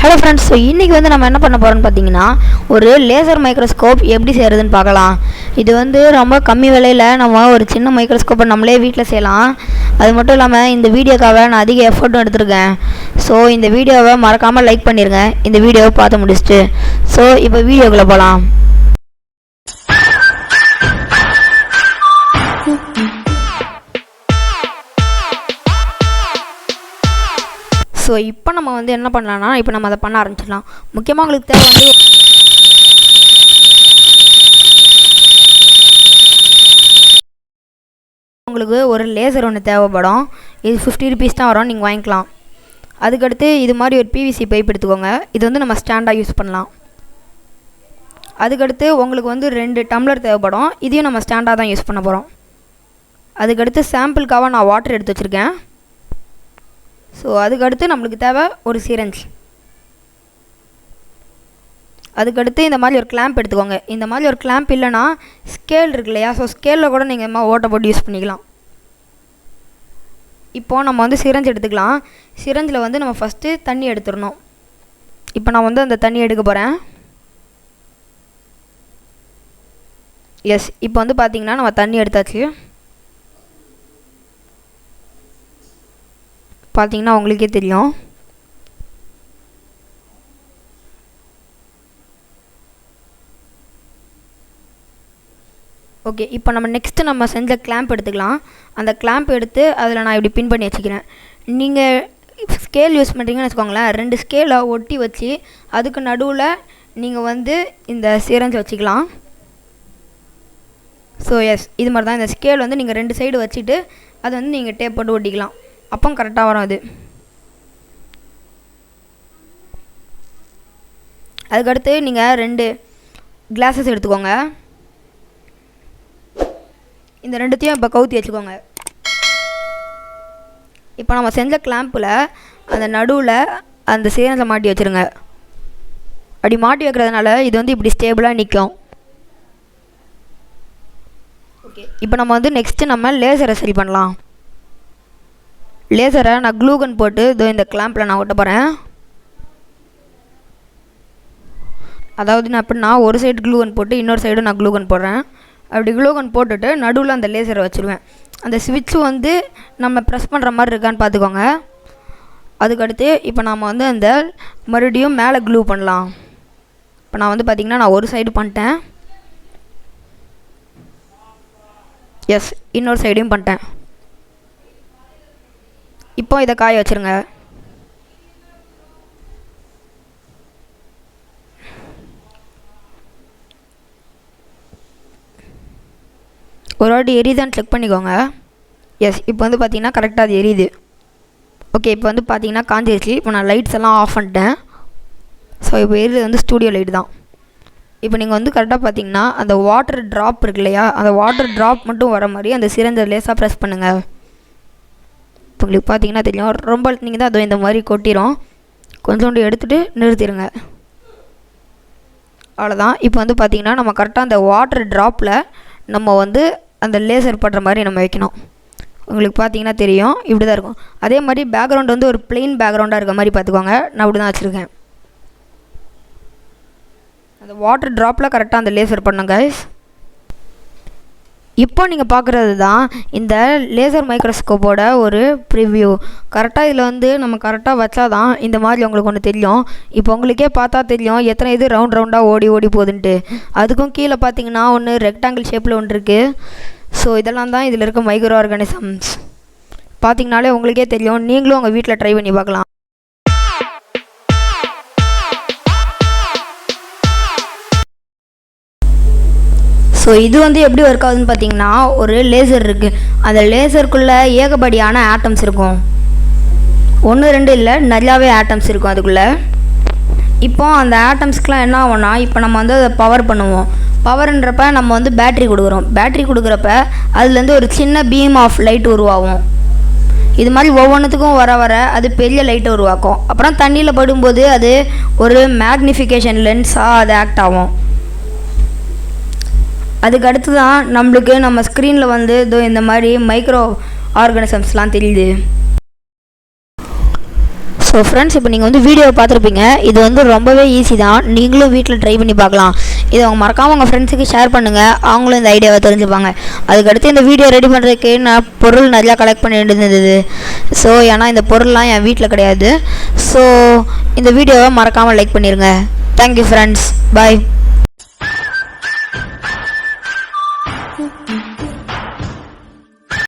Hello friends, so இன்றைக்கி நம்ம என்ன பண்ண போகிறோம்னு பார்த்தீங்கன்னா, ஒரு லேசர் மைக்ரோஸ்கோப் எப்படி செய்கிறதுன்னு பார்க்கலாம். இது ரொம்ப கம்மி விலையில் நம்ம ஒரு சின்ன மைக்ரோஸ்கோப்பை நம்மளே வீட்டில் செய்யலாம். அது மட்டும் இல்லாமல் இந்த வீடியோக்காக நான் அதிக எஃபர்ட்டும் எடுத்திருக்கேன். ஸோ இந்த வீடியோவை மறக்காமல் லைக் பண்ணிடுங்க, இந்த வீடியோவை பார்த்து முடிச்சுட்டு. ஸோ இப்போ வீடியோக்குள்ளே போகலாம். ஸோ இப்போ நம்ம என்ன பண்ணலான்னா, இப்போ நம்ம அதை பண்ண ஆரம்பிச்சிடலாம். முக்கியமாக உங்களுக்கு தேவை உங்களுக்கு ஒரு லேசர் ஒன்று தேவைப்படும். இது 50 rupees தான் வரும், நீங்கள் வாங்கிக்கலாம். அதுக்கடுத்து இது மாதிரி ஒரு பிவிசி பைப் எடுத்துக்கோங்க. இது நம்ம ஸ்டாண்டாக யூஸ் பண்ணலாம். அதுக்கடுத்து உங்களுக்கு 2 டம்ளர் தேவைப்படும். இதையும் நம்ம ஸ்டாண்டாக தான் யூஸ் பண்ண போகிறோம். அதுக்கடுத்து சாம்பிளுக்காக நான் வாட்டர் எடுத்து வச்சுருக்கேன். ஸோ அதுக்கடுத்து நம்மளுக்கு தேவை ஒரு சிரஞ்ச். அதுக்கடுத்து இந்த மாதிரி ஒரு கிளாம்ப் எடுத்துக்கோங்க. இந்த மாதிரி ஒரு கிளாம்ப் இல்லைன்னா ஸ்கேல் இருக்கு இல்லையா, ஸோ ஸ்கேலில் கூட நீங்கள் ஓட்டை போட்டு யூஸ் பண்ணிக்கலாம். இப்போது நம்ம சிரஞ்ச் எடுத்துக்கலாம். சிரஞ்சில் நம்ம ஃபஸ்ட்டு தண்ணி எடுத்துடணும். இப்போ நான் அந்த தண்ணி எடுக்க போகிறேன். எஸ், இப்போ பார்த்திங்கன்னா நம்ம தண்ணி எடுத்தாச்சு. பார்த்தீங்கன்னா உங்களுக்கே தெரியும். ஓகே, இப்போ நம்ம நெக்ஸ்ட்டு செஞ்ச கிளாம்ப் எடுத்துக்கலாம். அந்த கிளாம்ப் எடுத்து அதில் நான் இப்படி பின் பண்ணி வச்சுக்கிறேன். நீங்கள் ஸ்கேல் யூஸ் பண்ணுறீங்கன்னு வச்சுக்கோங்களேன். 2 ஸ்கேலை ஒட்டி வச்சு அதுக்கு நடுவில் நீங்கள் இந்த சிரஞ்ச் வச்சுக்கலாம். ஸோ எஸ், இது மாதிரி தான். இந்த ஸ்கேல் நீங்கள் 2 சைடு வச்சுட்டு அதை நீங்கள் டேப் போட்டு ஒட்டிக்கலாம். அப்போ கரெக்டாக வரும் அது. அதுக்கடுத்து நீங்கள் 2 கிளாஸஸ் எடுத்துக்கோங்க. இந்த 2த்தையும் இப்போ கவுத்தி வச்சுக்கோங்க. இப்போ நம்ம செஞ்ச கிளாம்பில் அந்த நடுவில் அந்த சிரஞ்சை மாட்டி வச்சுருங்க. அப்படி மாட்டி வைக்கிறதுனால இது இப்படி ஸ்டேபிளாக நிற்கும். ஓகே, இப்போ நம்ம நெக்ஸ்ட்டு நம்ம லேசரை சரி பண்ணலாம். லேசரை நான் க்ளூகன் போட்டு இந்த கிளாம்பில் நான் ஒட்ட போகிறேன். அதாவது நான் எப்படின்னா ஒரு சைடு க்ளூகன் போட்டு இன்னொரு சைடு நான் க்ளூகன் போடுறேன். அப்படி க்ளூகன் போட்டுட்டு நடுவில் அந்த லேசரை வச்சுருவேன். அந்த ஸ்விட்ச்சு நம்ம ப்ரெஸ் பண்ணுற மாதிரி இருக்கான்னு பார்த்துக்கோங்க. அதுக்கடுத்து இப்போ நாம் அந்த மறுபடியும் மேலே க்ளூ பண்ணலாம். இப்போ நான் பார்த்திங்கன்னா நான் ஒரு சைடு பண்ணிட்டேன். எஸ், இன்னொரு சைடையும் பண்ணிட்டேன். இப்போ இதை காய வச்சுருங்க. ஒரு வாட்டி எரியுதான்னு செக் பண்ணிக்கோங்க. எஸ், இப்போ பார்த்திங்கன்னா கரெக்டாக அது எரியுது. ஓகே, இப்போ பார்த்திங்கன்னா காஞ்சிருச்சு. இப்போ நான் லைட்ஸ் எல்லாம் ஆஃப் பண்ணிட்டேன். ஸோ இப்போ எரியுது ஸ்டூடியோ லைட் தான். இப்போ நீங்கள் கரெக்டாக பார்த்திங்கன்னா அந்த வாட்டர் ட்ராப் இருக்கு இல்லையா, அந்த வாட்டர் ட்ராப் மட்டும் வர மாதிரி அந்த சிரஞ்சை லேசாக ப்ரெஸ் பண்ணுங்கள். உங்களுக்கு பார்த்தீங்கன்னா தெரியும், ரொம்ப நீங்கள் தான் இந்த மாதிரி கொட்டிடும். கொஞ்சோண்டு எடுத்துகிட்டு நிறுத்திடுங்க. அவ்வளோதான். இப்போ பார்த்தீங்கன்னா நம்ம கரெக்டாக அந்த வாட்டர் ட்ராப்பில் நம்ம அந்த லேசர் படுற மாதிரி நம்ம வைக்கணும். உங்களுக்கு பார்த்தீங்கன்னா தெரியும், இப்படி தான் இருக்கும். அதே மாதிரி பேக்ரவுண்ட் ஒரு பிளெயின் பேக்ரவுண்டாக இருக்க மாதிரி பார்த்துக்கோங்க. நான் இப்படி தான் வச்சுருக்கேன். அந்த வாட்டர் ட்ராப்பில் கரெக்டாக அந்த லேசர் பண்ணோம் கைஸ். இப்போ நீங்கள் பார்க்குறது தான் இந்த லேசர் மைக்ரோஸ்கோப்போட ஒரு ப்ரிவ்யூ. கரெக்டாக இதில் நம்ம கரெக்டாக வச்சா தான் இந்த மாதிரி உங்களுக்கு ஒன்று தெரியும். இப்போ உங்களுக்கே பார்த்தா தெரியும் எத்தனை இது ரவுண்டாக ஓடி போகுதுன்ட்டு. அதுக்கும் கீழே பார்த்தீங்கன்னா ஒன்று ரெக்டாங்கிள் ஷேப்பில் ஒன்று இருக்குது. ஸோ இதெல்லாம் தான் இதில் இருக்க மைக்ரோ ஆர்கானிசம்ஸ். பார்த்தீங்கனாலே உங்களுக்கே தெரியும். நீங்களும் உங்கள் வீட்டில் ட்ரை பண்ணி பார்க்கலாம். ஸோ இது எப்படி ஒர்க் ஆகுதுன்னு பார்த்தீங்கன்னா, ஒரு லேசர் இருக்குது. அந்த லேசருக்குள்ளே ஏகப்படியான ஆட்டம்ஸ் இருக்கும். 1 2 இல்லை, நிறையாவே ஆட்டம்ஸ் இருக்கும் அதுக்குள்ளே. இப்போ அந்த ஆட்டம்ஸ்க்கெலாம் என்ன ஆகும்னா, இப்போ நம்ம அதை பவர் பண்ணுவோம். பவர்ன்றப்ப நம்ம பேட்ரி கொடுக்குறோம். பேட்ரி கொடுக்குறப்ப அதுலேருந்து ஒரு சின்ன பீம் ஆஃப் லைட் உருவாகும். இது மாதிரி ஒவ்வொன்றுத்துக்கும் வர அது பெரிய லைட்டை உருவாக்கும். அப்புறம் தண்ணியில் படும்போது அது ஒரு மேக்னிஃபிகேஷன் லென்ஸாக அது ஆக்ட் ஆகும். அதுக்கு அடுத்து தான் நம்மளுக்கு நம்ம ஸ்க்ரீனில் இந்த மாதிரி மைக்ரோ ஆர்கானிசம்ஸ்லாம் தெரியுது. ஸோ ஸோ ஃப்ரெண்ட்ஸ், இப்போ நீங்கள் வந்து வீடியோவை பார்த்துருப்பீங்க. இது வந்து ரொம்பவே ஈஸி தான். நீங்களும் வீட்டில் ட்ரை பண்ணி பார்க்கலாம். இதை அவங்க மறக்காமல் உங்கள் ஃப்ரெண்ட்ஸுக்கு ஷேர் பண்ணுங்கள். அவங்களும் இந்த ஐடியாவை தெரிஞ்சுப்பாங்க. அதுக்கடுத்து இந்த வீடியோ ரெடி பண்ணுறதுக்கு நான் பொருள் நிறையா கலெக்ட் பண்ணி இருந்தது. ஸோ ஏன்னா இந்த பொருள்லாம் என் வீட்டில் கிடையாது. ஸோ இந்த வீடியோவை மறக்காமல் லைக் பண்ணிடுங்க. Thank you friends. பாய்.